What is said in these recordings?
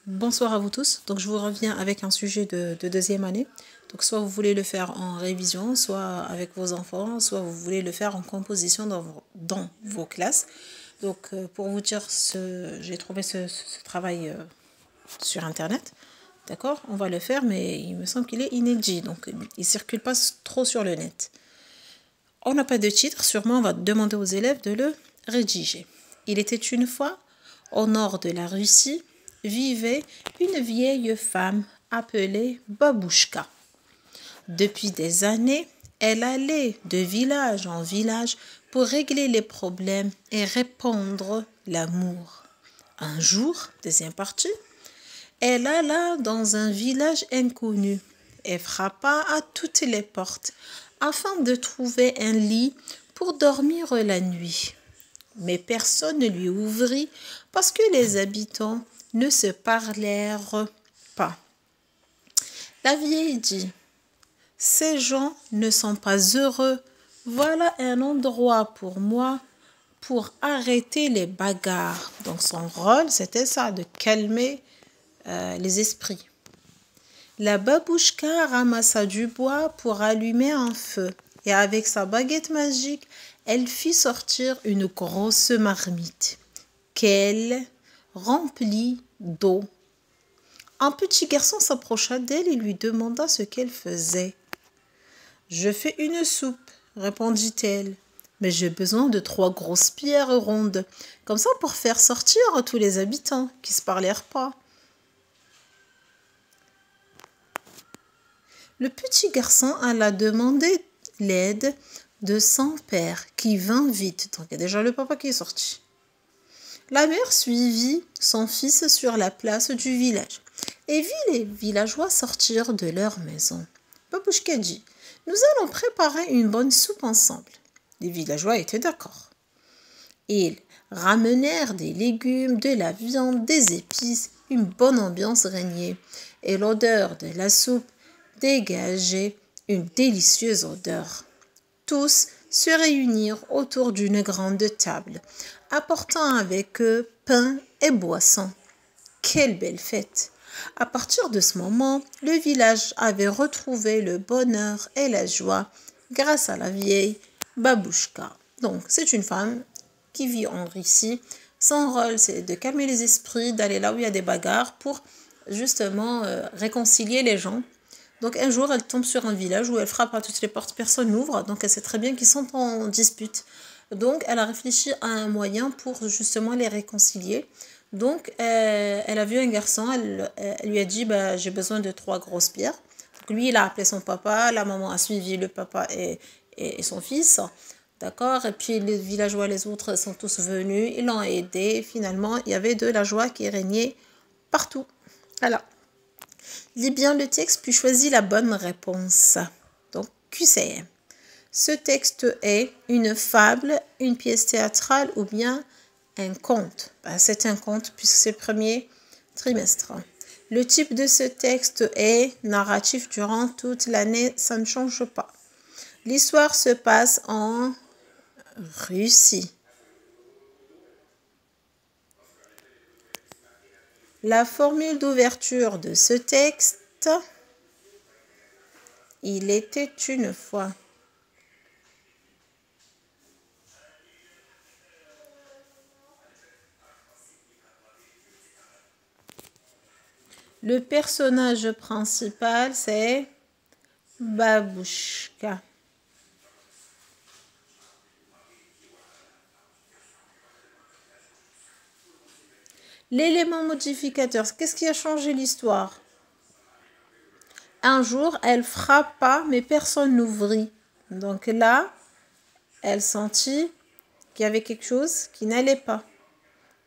Bonsoir à vous tous. Donc je vous reviens avec un sujet de deuxième année. Donc soit vous voulez le faire en révision, soit avec vos enfants, soit vous voulez le faire en composition dans vos classes. Donc pour vous dire, j'ai trouvé ce travail sur internet. D'accord? On va le faire, mais il me semble qu'il est inédit. Donc il circule pas trop sur le net. On n'a pas de titre, sûrement on va demander aux élèves de le rédiger. Il était une fois, au nord de la Russie, vivait une vieille femme appelée Babouchka. Depuis des années, elle allait de village en village pour régler les problèmes et répandre l'amour. Un jour, deuxième partie, elle alla dans un village inconnu et frappa à toutes les portes afin de trouver un lit pour dormir la nuit. Mais personne ne lui ouvrit parce que les habitants ne se parlèrent pas. La vieille dit: « Ces gens ne sont pas heureux. Voilà un endroit pour moi pour arrêter les bagarres. » Donc son rôle, c'était ça, de calmer les esprits. La babouchka ramassa du bois pour allumer un feu et avec sa baguette magique, elle fit sortir une grosse marmite qu'elle remplit d'eau. Un petit garçon s'approcha d'elle et lui demanda ce qu'elle faisait. « Je fais une soupe, répondit-elle, mais j'ai besoin de 3 grosses pierres rondes, comme ça pour faire sortir tous les habitants qui ne se parlèrent pas. » Le petit garçon alla demander l'aide de son père qui vint vite. Donc il y a déjà le papa qui est sorti. La mère suivit son fils sur la place du village et vit les villageois sortir de leur maison. Babouchka dit: « Nous allons préparer une bonne soupe ensemble. » Les villageois étaient d'accord. Ils ramenèrent des légumes, de la viande, des épices. Une bonne ambiance régnait et l'odeur de la soupe dégageait une délicieuse odeur. Tous se réunirent autour d'une grande table, apportant avec eux pain et boissons. Quelle belle fête! À partir de ce moment, le village avait retrouvé le bonheur et la joie grâce à la vieille Babouchka. Donc, c'est une femme qui vit en Russie. Son rôle, c'est de calmer les esprits, d'aller là où il y a des bagarres pour justement réconcilier les gens. Donc un jour, elle tombe sur un village où elle frappe à toutes les portes, personne n'ouvre, donc elle sait très bien qu'ils sont en dispute. Donc elle a réfléchi à un moyen pour justement les réconcilier. Donc elle a vu un garçon, elle lui a dit bah, « j'ai besoin de 3 grosses pierres ». Donc lui, il a appelé son papa, la maman a suivi le papa et son fils. D'accord. Et puis les villageois, les autres sont tous venus, ils l'ont aidé. Finalement, il y avait de la joie qui régnait partout. Voilà. Lis bien le texte puis choisis la bonne réponse. Donc, QCM. Ce texte est une fable, une pièce théâtrale ou bien un conte. C'est un conte puisque c'est le premier trimestre. Le type de ce texte est narratif durant toute l'année, ça ne change pas. L'histoire se passe en Russie. La formule d'ouverture de ce texte: il était une fois. Le personnage principal, c'est Babouchka. L'élément modificateur, qu'est-ce qui a changé l'histoire? Un jour, elle frappa, mais personne n'ouvrit. Donc là, elle sentit qu'il y avait quelque chose qui n'allait pas.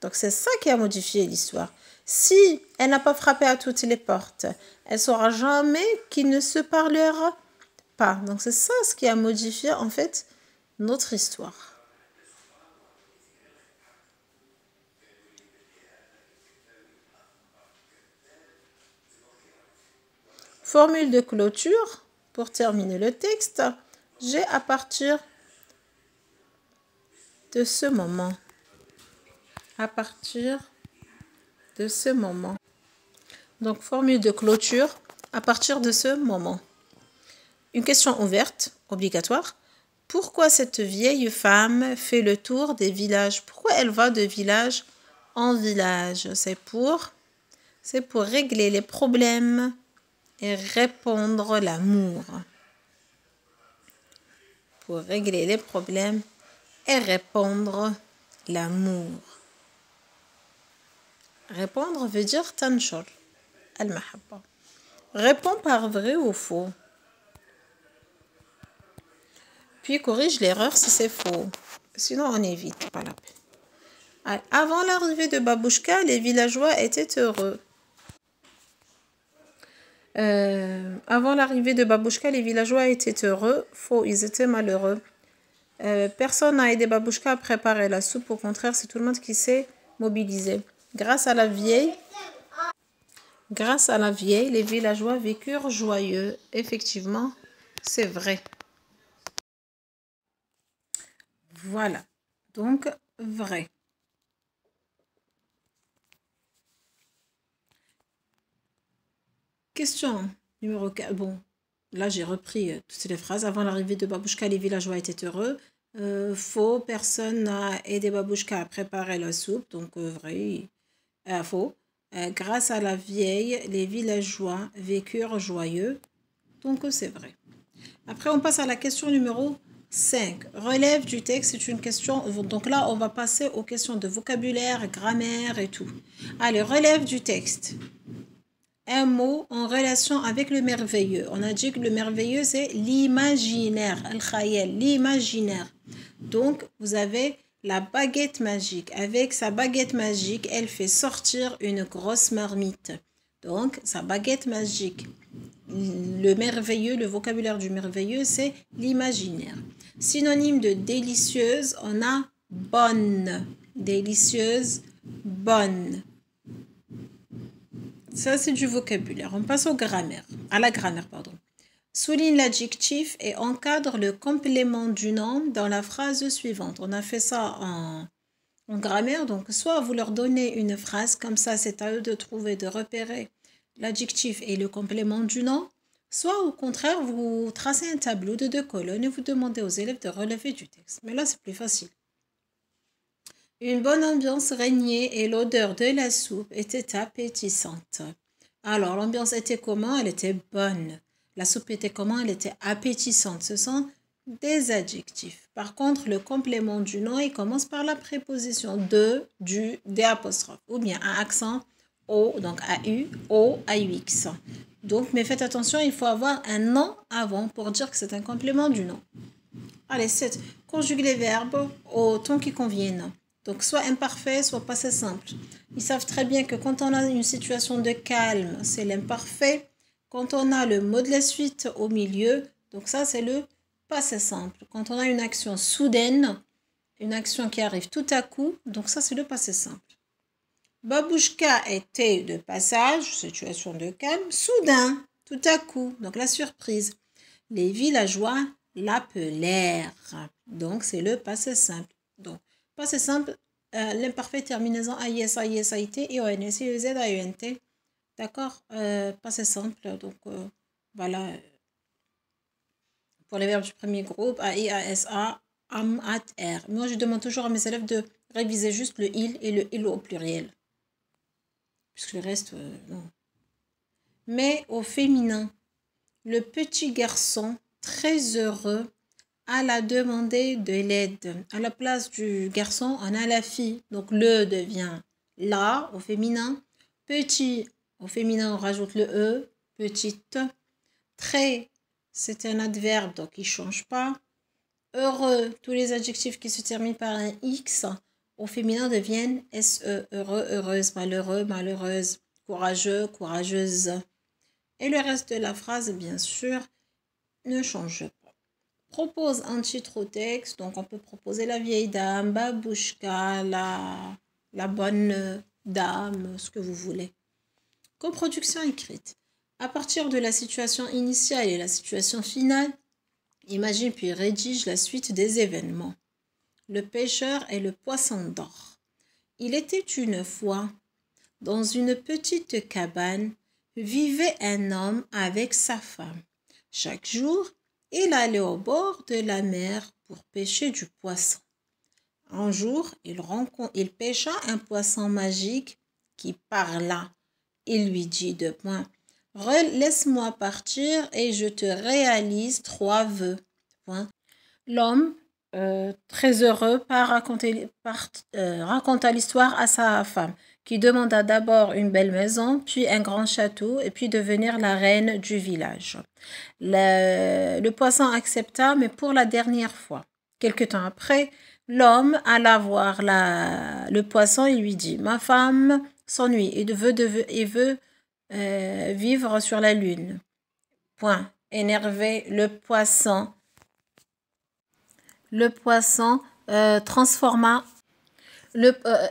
Donc c'est ça qui a modifié l'histoire. Si elle n'a pas frappé à toutes les portes, elle ne saura jamais qu'il ne se parlera pas. Donc c'est ça ce qui a modifié en fait notre histoire. Formule de clôture, pour terminer le texte, j'ai à partir de ce moment. À partir de ce moment. Donc, formule de clôture à partir de ce moment. Une question ouverte, obligatoire. Pourquoi cette vieille femme fait le tour des villages? Pourquoi elle va de village en village? C'est pour régler les problèmes et répandre l'amour. Pour régler les problèmes et répandre l'amour. Répondre veut dire tanshor, al-mahabba. Réponds par vrai ou faux. Puis corrige l'erreur si c'est faux. Sinon, on évite, pas la peine. Avant l'arrivée de Babouchka, les villageois étaient heureux. Avant l'arrivée de Babouchka, les villageois étaient heureux. Faux, ils étaient malheureux. Personne n'a aidé Babouchka à préparer la soupe. Au contraire, c'est tout le monde qui s'est mobilisé. Grâce à la vieille, les villageois vécurent joyeux. Effectivement, c'est vrai. Voilà. Donc, vrai. Question numéro 4. Bon, là, j'ai repris toutes les phrases. Avant l'arrivée de Babouchka, les villageois étaient heureux. Faux, personne n'a aidé Babouchka à préparer la soupe. Donc, vrai. Faux. Grâce à la vieille, les villageois vécurent joyeux. Donc, c'est vrai. Après, on passe à la question numéro 5. Relève du texte, c'est une question. Donc là, on va passer aux questions de vocabulaire, grammaire et tout. Allez, relève du texte. Un mot en relation avec le merveilleux. On a dit que le merveilleux, c'est l'imaginaire. Al-khayal, l'imaginaire. Donc, vous avez la baguette magique. Avec sa baguette magique, elle fait sortir une grosse marmite. Donc, sa baguette magique. Le merveilleux, le vocabulaire du merveilleux, c'est l'imaginaire. Synonyme de délicieuse, on a bonne. Délicieuse, bonne. Ça, c'est du vocabulaire. On passe à la grammaire. Souligne l'adjectif et encadre le complément du nom dans la phrase suivante. On a fait ça en grammaire. Donc, soit vous leur donnez une phrase, comme ça, c'est à eux de trouver, de repérer l'adjectif et le complément du nom. Soit, au contraire, vous tracez un tableau de 2 colonnes et vous demandez aux élèves de relever du texte. Mais là, c'est plus facile. Une bonne ambiance régnait et l'odeur de la soupe était appétissante. Alors, l'ambiance était comment? Elle était bonne. La soupe était comment? Elle était appétissante. Ce sont des adjectifs. Par contre, le complément du nom, il commence par la préposition de, du, des apostrophes. Ou bien un accent O, donc AU, O, AUX. Donc, mais faites attention, il faut avoir un nom avant pour dire que c'est un complément du nom. Allez, 7. Conjugue les verbes au ton qui convienne. Donc, soit imparfait, soit passé simple. Ils savent très bien que quand on a une situation de calme, c'est l'imparfait. Quand on a le mot de la suite au milieu, donc ça, c'est le passé simple. Quand on a une action soudaine, une action qui arrive tout à coup, donc ça, c'est le passé simple. Babouchka était de passage, situation de calme, soudain, tout à coup, donc la surprise. Les villageois l'appelèrent, donc c'est le passé simple. Donc, passé simple, l'imparfait terminaison AIS, AIS, AIT et ONS, EZ, AENT. D'accord? Passé simple, donc voilà. Pour les verbes du premier groupe, AI, ASA, AM, AT, R. Moi, je demande toujours à mes élèves de réviser juste le il et le il au pluriel. Puisque le reste, non. Mais au féminin, le petit garçon, très heureux, alla demander de l'aide. À la place du garçon, on a la fille. Donc, le devient la au féminin. Petit, au féminin, on rajoute le e. Petite. Très, c'est un adverbe, donc il ne change pas. Heureux, tous les adjectifs qui se terminent par un X, au féminin deviennent SE. Heureux, heureuse, malheureux, malheureuse. Courageux, courageuse. Et le reste de la phrase, bien sûr, ne change pas. Propose un titre au texte. Donc, on peut proposer la vieille dame, Babouchka, la bonne dame, ce que vous voulez. Coproduction écrite. À partir de la situation initiale et la situation finale, imagine puis rédige la suite des événements. Le pêcheur et le poisson d'or. Il était une fois, dans une petite cabane, vivait un homme avec sa femme. Chaque jour, il allait au bord de la mer pour pêcher du poisson. Un jour, il pêcha un poisson magique qui parla. Il lui dit de point, laisse-moi partir et je te réalise 3 vœux. Point. L'homme, très heureux, raconta l'histoire à sa femme, qui demanda d'abord une belle maison, puis un grand château, et puis devenir la reine du village. Le poisson accepta, mais pour la dernière fois. Quelque temps après, l'homme alla voir le poisson et lui dit, « Ma femme s'ennuie et veut vivre sur la lune. » Point. Énervé,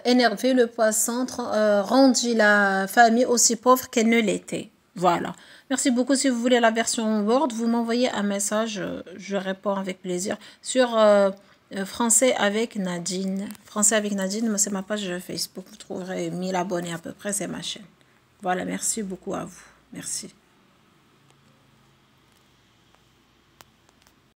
énervé, le poisson rendit la famille aussi pauvre qu'elle ne l'était. Voilà. Merci beaucoup. Si vous voulez la version Word, vous m'envoyez un message. Je réponds avec plaisir. Sur Français avec Nadine. Français avec Nadine, c'est ma page Facebook. Vous trouverez 1000 abonnés à peu près. C'est ma chaîne. Voilà. Merci beaucoup à vous. Merci.